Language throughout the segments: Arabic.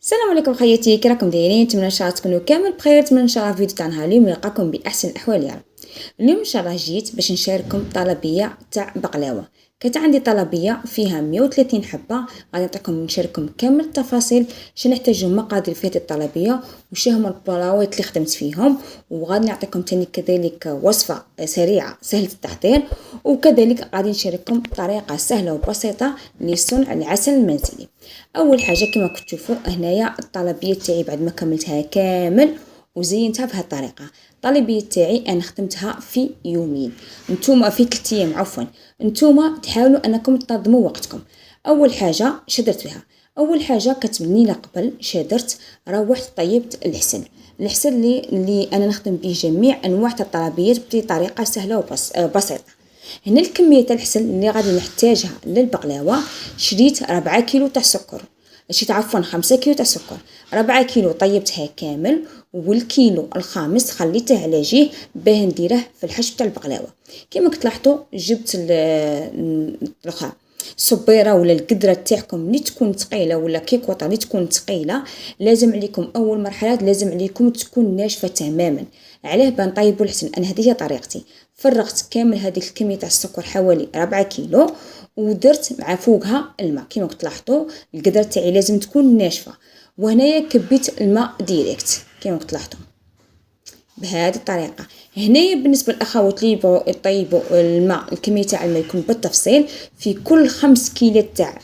السلام عليكم خياتي، كي راكم دايرين؟ نتمنى ان شاء الله تكونوا كامل بخير. نتمنى ان شاء الله فيديو تاع نهار اليوم يلقاكم باحسن الاحوال يا رب. اليوم ان شاء الله جيت باش نشارككم طلبيه تاع بقلاوه. كانت عندي طلبيه فيها 130 حبه، غادي نشارككم كامل التفاصيل، شنو نحتاجو مقادير في هذه الطلبيه وش هما البلاوات اللي خدمت فيهم، وغادي نعطيكم تاني كذلك وصفه سريعه سهله التحضير، وكذلك غادي نشارككم طريقه سهله وبسيطه لصنع العسل المنزلي. اول حاجه كما كنتوا تشوفوا هنايا الطلبيه تاعي بعد ما كملتها كامل وزينتها بهذه الطريقه. الطلبيه تاعي انا خدمتها في يومين، نتوما في 3 ايام عفوا. نتوما تحاولوا انكم تنظموا وقتكم. اول حاجه شدرت بها، اول حاجه كتبني قبل شدرت روحت طيبت الحسل اللي انا نخدم به جميع انواع الطلبيات بطريقه سهله وبسيطه. هنا الكميه تاع الحسل اللي غادي نحتاجها للبقلاوه، شريت 4 كيلو تاع السكر، شريت عفوا 5 كيلو تاع السكر. 4 كيلو طيبتها كامل، والكيلو الخامس خليته على جيه باه نديره في الحشو تاع البقلاوه. كما كتلاحظوا جبت الاخر الصبيره ولا القدره تاعكم اللي تكون ثقيله ولا كيكوطه اللي تكون ثقيله. لازم عليكم اول مرحله لازم عليكم تكون ناشفه تماما. علاه بنطيبوا الحسن، انا هذه هي طريقتي. فرغت كامل هذيك الكميه تاع السكر حوالي 4 كيلو، ودرت مع فوقها الماء. كما تلاحظوا القدره تاعي لازم تكون ناشفه، وهنايا كبيت الماء ديريكت كما تلاحظوا بهذه الطريقه. هنايا بالنسبه للاخوات اللي يبغوا يطيبوا الماء، الكميه تاع الماء يكون بالتفصيل. في كل 5 كيلو تاع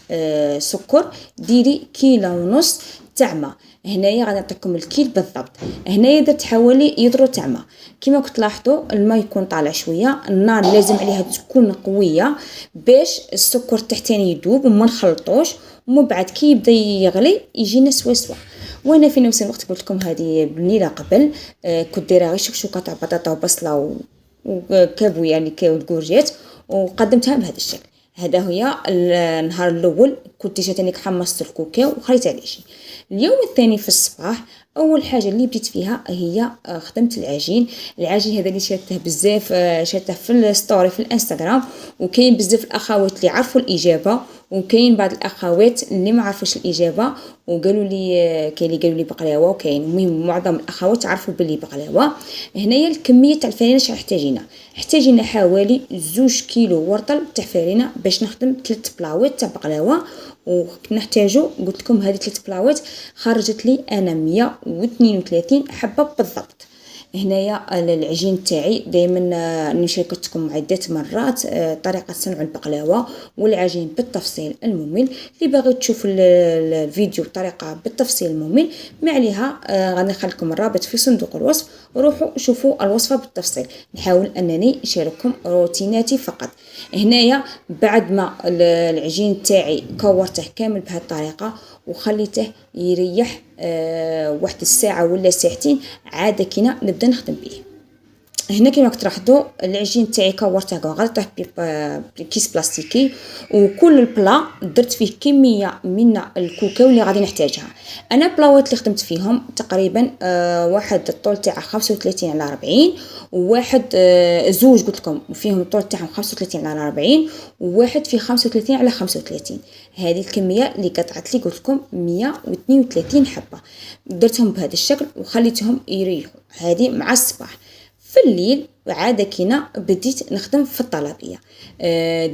سكر ديري كيلو ونص تاع ماء. هنايا غادي نعطيكم الكيل بالضبط. هنايا درت حوالي يدرو تاع ماء. كما تلاحظوا الماء يكون طالع شويه، النار لازم عليها تكون قويه باش السكر تحتاني يذوب وما نخلطوش، ومن بعد كي يبدا يغلي يجينا سوا. وانا في نفس الوقت قلت لكم هذه بالليله قبل كنت دايره غير شكشوكه تاع بطاطا وبصله وكابو يعني الكورجيت، وقدمتها بهذا الشكل. هذا هي النهار الاول كنت جاتني حمصت الكوكاو وخليتها ليشي. اليوم الثاني في الصباح اول حاجه اللي بديت فيها هي خدمت العجين هذا اللي شريته بزاف، شريته في الستوري في الانستغرام، وكاين بزاف الاخوات اللي عرفوا الاجابه، وكاين بعض الاخوات اللي ما عرفوش الاجابه وقالوا لي كاين اللي قالوا لي بقلاوه، وكاين المهم معظم الاخوات عرفوا باللي بقلاوه. هنايا الكميه تاع الفرينه شحال احتاجينا حوالي 2 كيلو ورطل تاع فرينه باش نخدم 3 بلاوات تاع بقلاوه. ونحتاجو قلت لكم هذه 3 بلاوات خرجت لي انا 132 حبه بالضبط. هنايا العجين تاعي دائما شاركتكم عده مرات طريقه صنع البقلاوه والعجين بالتفصيل الممل. اللي باغي تشوف الفيديو بطريقه بالتفصيل الممل ما عليها، غادي نخليكم الرابط في صندوق الوصف، روحوا شوفوا الوصفه بالتفصيل. نحاول انني نشارككم روتيناتي فقط. هنايا بعد ما العجين تاعي كورته كامل بهذه الطريقه وخليته يريح واحد الساعه ولا ساعتين، عاد كينا نبدا نخدم به. هنا كما تلاحظوا العجين تاعي كورته غلطه بكيس بلاستيكي، وكل البلا درت فيه كميه من الكوكاو اللي غادي نحتاجها. انا بلاوات اللي خدمت فيهم تقريبا واحد الطول تاعه 35 على 40، وواحد زوج قلت لكم فيهم الطول تاعهم 35 على 40، وواحد فيه 35 على 35. هذه الكميه اللي قطعت لي قلت لكم 132 حبه، درتهم بهذا الشكل وخليتهم يريحوا هذه مع الصباح. في الليل عاد كينا بديت نخدم في الطلبيه.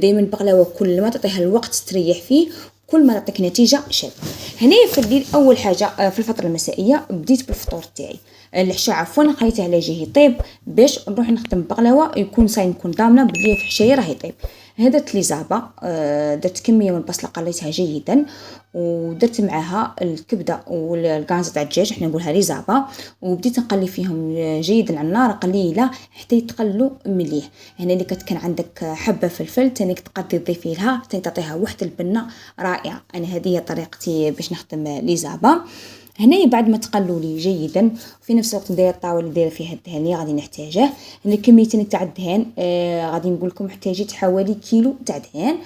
دائما البقلاوه كل ما تعطيها الوقت تريح فيه كل ما تعطيك نتيجه شابه. هنايا في الليل اول حاجه في الفتره المسائيه بديت بالفطور تاعي. العشاء عفوا خليته على جهه يطيب باش نروح نخدم بقلاوه يكون صايم نكون ضامنه بلي في حشايه راه يطيب. درت لي زعبه، درت كميه من البصله قليتها جيدا، ودرت معها الكبده والكانزه تاع الدجاج احنا نقولها لي زعبه، وبديت نقلي فيهم جيدا على النار قليله حتى يتقلوا مليح. هنا اللي كان عندك حبه فلفل تاني تقدري تضيفي لها حتى تعطيها واحد البنه رائعه. انا هذه هي طريقتي باش نخدم لي زعبه. هنا بعد ما تقلوا لي جيدا في نفس الوقت ندير الطاوله اللي دايره فيها الدهان اللي غادي نحتاجه. هنا كميتين تاع الدهان غادي نقول لكم احتاجيت حوالي كيلو تاع دهان.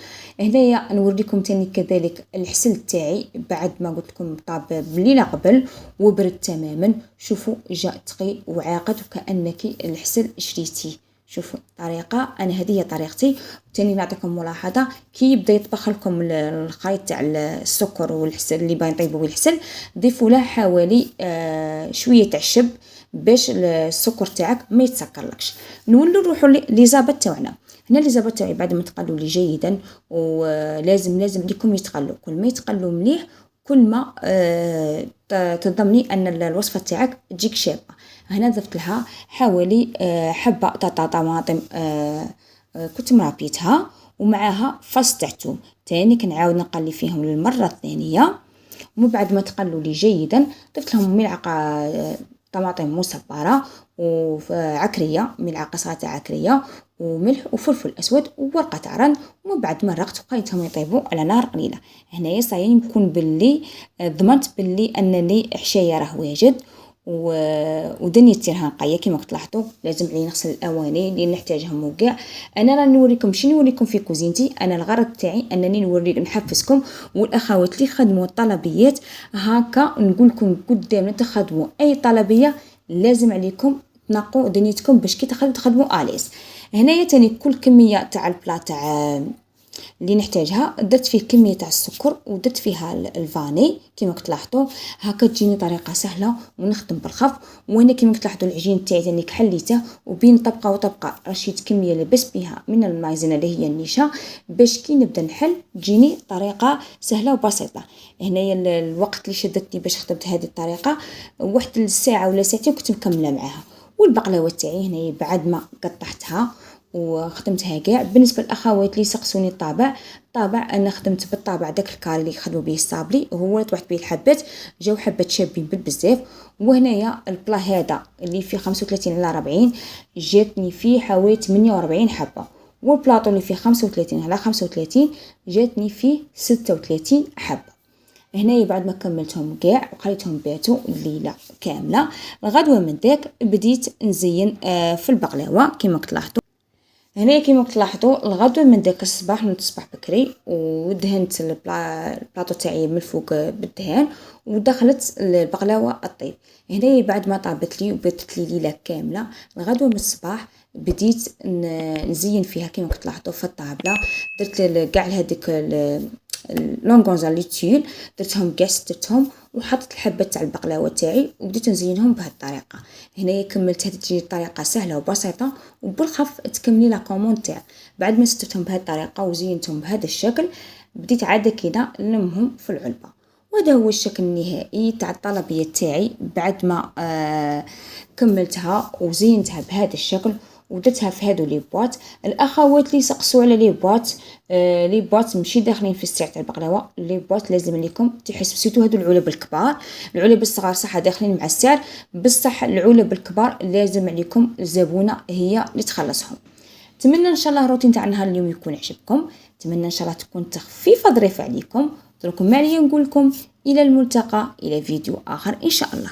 هنايا نوريكم تاني كذلك الحسل تاعي بعد ما قلت لكم طاب بالليله قبل وبرد تماما. شوفوا جاء ثقيل وعاقد وكانك الحسل شريتيه. شوفوا الطريقه، انا هذه هي طريقتي. ثاني نعطيكم ملاحظه، كي يبدا يطبخ لكم الخليط تاع السكر والحسل اللي باغي نطيبوا بالحسل، ضيفوا له حوالي شويه تاع الشب باش السكر تاعك ما يتسكرلكش. نولوا نروحوا لي زابط تاعنا. هنا لي زابط تاعي بعد ما تقلوا لي جيدا، ولازم ليكم يتقلوا، كل ما يتقلوا مليح كل ما تضمني ان الوصفه تاعك تجيك شابه. هنا ضفت لها حوالي حبه تاع طماطم كنت مرابيتها، ومعاها فص تاع ثوم. تاني كنعاود نقلي فيهم للمره الثانيه، ومن بعد ما تقلوا لي جيدا ضفت لهم ملعقه طماطم مصبره وعكريه، ملعقه صغيره تاع عكريه وملح وفلفل اسود وورقه تاع رن. ومن بعد مرقت وبقيتهم يطيبوا على نار قليله. هنايا صايي نكون باللي ضمنت باللي انني حشايه راه واجد، ودنيتي راها نقيه. كيما تلاحظوا لازم علي نغسل الاواني اللي نحتاجهم وكاع. انا راني نوريكم شنو نوريكم في كوزينتي. انا الغرض تاعي انني نوريك نحفزكم والاخوات اللي خدموا الطلبيات هكا، نقول لكم قدام تخدموا اي طلبيه لازم عليكم تنقوا دنيتكم باش كي تخدموا اليس. هنايا تاني كل كميه تاع البلا تاع اللي نحتاجها درت فيه كميه تاع السكر ودرت فيها الفاني. كيما تلاحظوا هكا تجيني طريقه سهله ونخدم بالخف. وهنا كيما تلاحظوا العجين تاعي تاني حليته، وبين طبقه وطبقه رشيت كميه لبست بها من المايزينا اللي هي النشا باش كي نبدا نحل تجيني طريقه سهله وبسيطه. هنايا الوقت اللي شدتني باش خدمت هذه الطريقه واحد الساعه ولا ساعتين كنت مكمله معاها. والبقلاوه تاعي هنايا بعد ما قطعتها وخدمتها كاع. بالنسبه للاخوات اللي سقسوني الطابع انا خدمت بالطابع داك الكاري اللي يخدموا به الصابلي، هو طوحت به الحبات جاو حبات شابين بالبزاف. وهنايا البلا هذا اللي فيه 35 على 40 جاتني فيه حوالي 48 حبه، والبلاطو اللي فيه 35 على 35 جاتني فيه 36 حبه. هنايا بعد ما كملتهم كاع وخليتهم باتوا الليله كامله، الغدوه من داك بديت نزين في البقلاوه. كيما تلاحظوا هنا كيما تلاحظوا الغدوه من داك الصباح نتصبح بكري ودهنت البلاطو تاعي من الفوق بالدهان ودخلت البقلاوه الطيب. هنا بعد ما طابت لي وباتت لي ليله كامله، الغدوه من الصباح بديت نزين فيها. كيما تلاحظوا في الطابله درت كاع هذيك لونغونزا لي تيل درتهم كاع سترتهم وحطيت الحبات تاع البقلاوه تاعي وبديت نزينهم بهذه الطريقه. هنايا كملت هذه تجي طريقه سهله وبسيطه وبالخف تكملي لا كوموند تاعك. بعد ما سترتهم بهذه الطريقه وزينتهم بهذا الشكل بديت عاد كده نلمهم في العلبه. وهذا هو الشكل النهائي تاع الطلبيه تاعي بعد ما كملتها وزينتها بهذا الشكل ودرتها في هادو لي بواط. الاخوات اللي سقسوا على لي بواط ماشي داخلين في السعر تاع البقلاوه. لي بواط لازم لكم تحسب سيتو هادو العلب الكبار. العلب الصغار صح داخلين مع السعر، بصح العلب الكبار لازم عليكم الزبونه هي اللي تخلصهم. نتمنى ان شاء الله الروتين تاع نهار اليوم يكون عجبكم، نتمنى ان شاء الله تكون تخفيفه ظريفه عليكم. دركم معايا نقول لكم الى الملتقى الى فيديو اخر ان شاء الله.